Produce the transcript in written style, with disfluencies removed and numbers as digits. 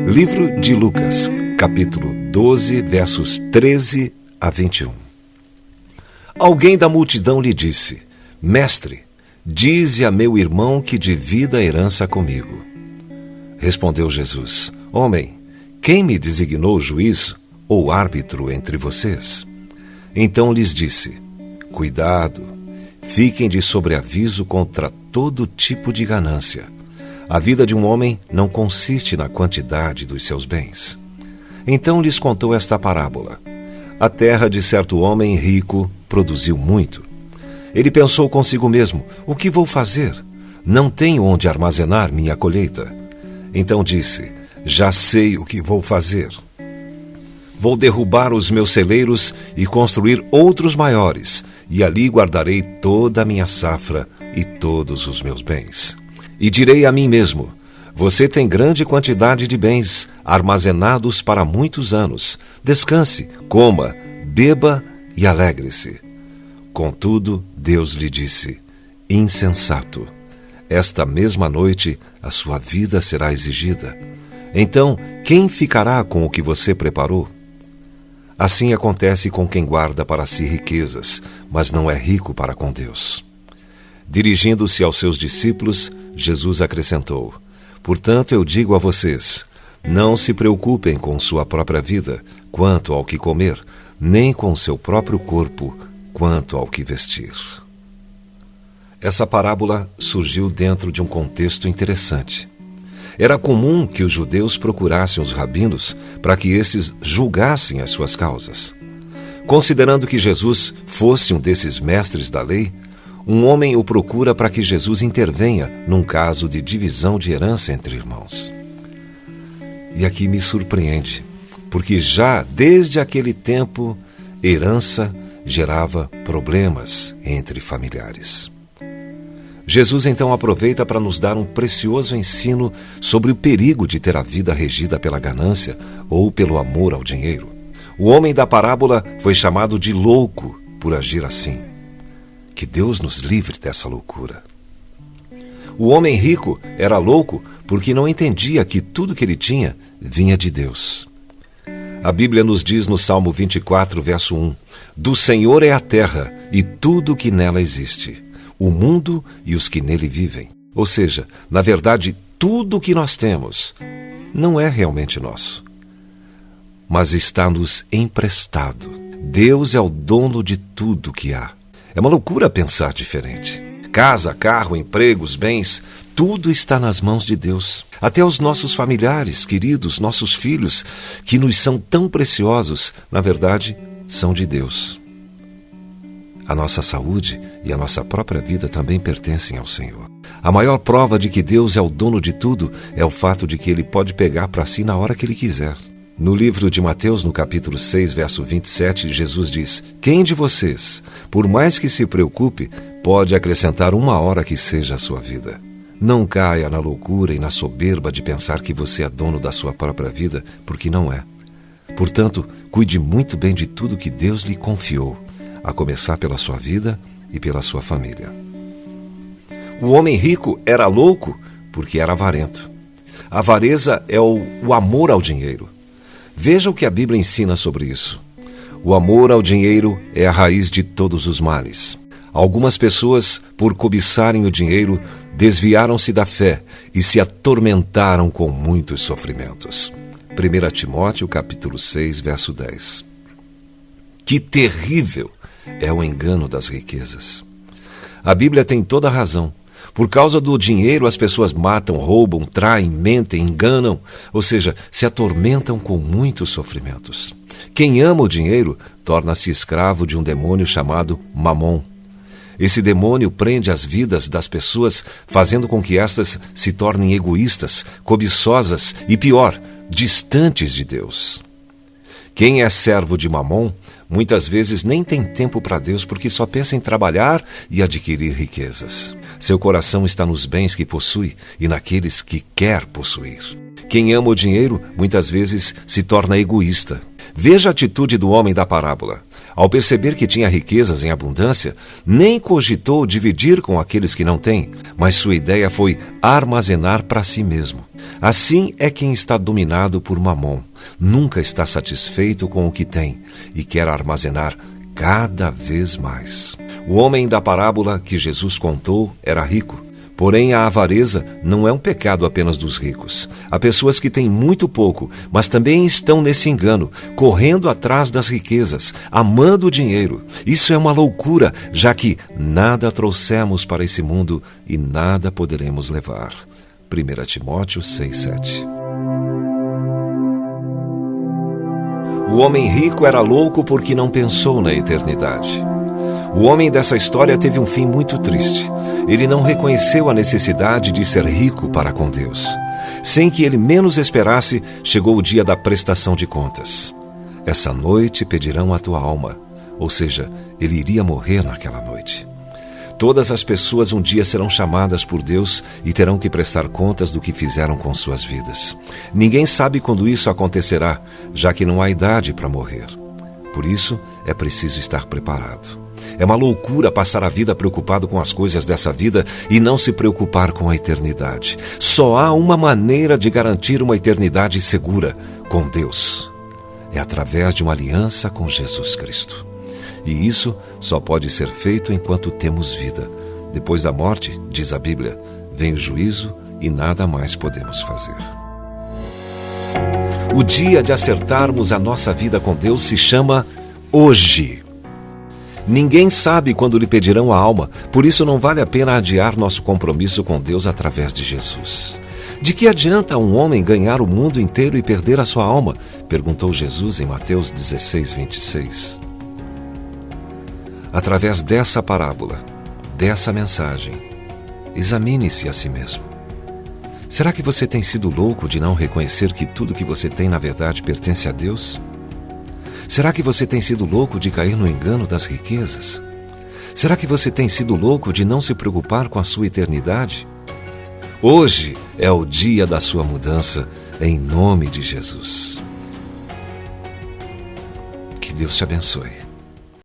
Livro de Lucas, capítulo 12, versos 13 a 21. Alguém da multidão lhe disse: Mestre, dize a meu irmão que divida a herança comigo. Respondeu Jesus: Homem, quem me designou juiz ou árbitro entre vocês? Então lhes disse: Cuidado, fiquem de sobreaviso contra todo tipo de ganância. A vida de um homem não consiste na quantidade dos seus bens. Então lhes contou esta parábola. A terra de certo homem rico produziu muito. Ele pensou consigo mesmo: o que vou fazer? Não tenho onde armazenar minha colheita. Então disse: já sei o que vou fazer. Vou derrubar os meus celeiros e construir outros maiores, e ali guardarei toda a minha safra e todos os meus bens. E direi a mim mesmo: você tem grande quantidade de bens armazenados para muitos anos. Descanse, coma, beba e alegre-se. Contudo, Deus lhe disse: insensato, esta mesma noite a sua vida será exigida. Então, quem ficará com o que você preparou? Assim acontece com quem guarda para si riquezas, mas não é rico para com Deus. Dirigindo-se aos seus discípulos, Jesus acrescentou: portanto, eu digo a vocês, não se preocupem com sua própria vida, quanto ao que comer, nem com seu próprio corpo, quanto ao que vestir. Essa parábola surgiu dentro de um contexto interessante. Era comum que os judeus procurassem os rabinos para que estes julgassem as suas causas. Considerando que Jesus fosse um desses mestres da lei, um homem o procura para que Jesus intervenha num caso de divisão de herança entre irmãos. E aqui me surpreende, porque já desde aquele tempo, herança gerava problemas entre familiares. Jesus então aproveita para nos dar um precioso ensino sobre o perigo de ter a vida regida pela ganância ou pelo amor ao dinheiro. O homem da parábola foi chamado de louco por agir assim. Que Deus nos livre dessa loucura. O homem rico era louco porque não entendia que tudo que ele tinha vinha de Deus. A Bíblia nos diz no Salmo 24, verso 1: do Senhor é a terra e tudo o que nela existe, o mundo e os que nele vivem. Ou seja, na verdade, tudo o que nós temos não é realmente nosso, mas está nos emprestado. Deus é o dono de tudo que há. É uma loucura pensar diferente. Casa, carro, empregos, bens, tudo está nas mãos de Deus. Até os nossos familiares, queridos, nossos filhos, que nos são tão preciosos, na verdade, são de Deus. A nossa saúde e a nossa própria vida também pertencem ao Senhor. A maior prova de que Deus é o dono de tudo é o fato de que Ele pode pegar para si na hora que Ele quiser. No livro de Mateus, no capítulo 6, verso 27, Jesus diz: quem de vocês, por mais que se preocupe, pode acrescentar uma hora que seja a sua vida? Não caia na loucura e na soberba de pensar que você é dono da sua própria vida, porque não é. Portanto, cuide muito bem de tudo que Deus lhe confiou, a começar pela sua vida e pela sua família. O homem rico era louco porque era avarento. A avareza é o amor ao dinheiro. Veja o que a Bíblia ensina sobre isso. O amor ao dinheiro é a raiz de todos os males. Algumas pessoas, por cobiçarem o dinheiro, desviaram-se da fé e se atormentaram com muitos sofrimentos. 1 Timóteo, capítulo 6, verso 10. Que terrível é o engano das riquezas. A Bíblia tem toda a razão. Por causa do dinheiro, as pessoas matam, roubam, traem, mentem, enganam, ou seja, se atormentam com muitos sofrimentos. Quem ama o dinheiro torna-se escravo de um demônio chamado Mamon. Esse demônio prende as vidas das pessoas, fazendo com que estas se tornem egoístas, cobiçosas e, pior, distantes de Deus. Quem é servo de Mamon, muitas vezes nem tem tempo para Deus porque só pensa em trabalhar e adquirir riquezas. Seu coração está nos bens que possui e naqueles que quer possuir. Quem ama o dinheiro, muitas vezes se torna egoísta. Veja a atitude do homem da parábola. Ao perceber que tinha riquezas em abundância, nem cogitou dividir com aqueles que não têm, mas sua ideia foi armazenar para si mesmo. Assim é quem está dominado por Mamon. Nunca está satisfeito com o que tem e quer armazenar cada vez mais. O homem da parábola que Jesus contou era rico. Porém, a avareza não é um pecado apenas dos ricos. Há pessoas que têm muito pouco, mas também estão nesse engano, correndo atrás das riquezas, amando o dinheiro. Isso é uma loucura, já que nada trouxemos para esse mundo e nada poderemos levar. 1 Timóteo 6,7. O homem rico era louco porque não pensou na eternidade. O homem dessa história teve um fim muito triste. Ele não reconheceu a necessidade de ser rico para com Deus. Sem que ele menos esperasse, chegou o dia da prestação de contas. Essa noite pedirão a tua alma, ou seja, ele iria morrer naquela noite. Todas as pessoas um dia serão chamadas por Deus e terão que prestar contas do que fizeram com suas vidas. Ninguém sabe quando isso acontecerá, já que não há idade para morrer. Por isso, é preciso estar preparado. É uma loucura passar a vida preocupado com as coisas dessa vida e não se preocupar com a eternidade. Só há uma maneira de garantir uma eternidade segura, com Deus. É através de uma aliança com Jesus Cristo. E isso só pode ser feito enquanto temos vida. Depois da morte, diz a Bíblia, vem o juízo e nada mais podemos fazer. O dia de acertarmos a nossa vida com Deus se chama hoje. Ninguém sabe quando lhe pedirão a alma, por isso não vale a pena adiar nosso compromisso com Deus através de Jesus. De que adianta um homem ganhar o mundo inteiro e perder a sua alma? Perguntou Jesus em Mateus 16:26. Através dessa parábola, dessa mensagem, examine-se a si mesmo. Será que você tem sido louco de não reconhecer que tudo que você tem na verdade pertence a Deus? Será que você tem sido louco de cair no engano das riquezas? Será que você tem sido louco de não se preocupar com a sua eternidade? Hoje é o dia da sua mudança, em nome de Jesus. Que Deus te abençoe.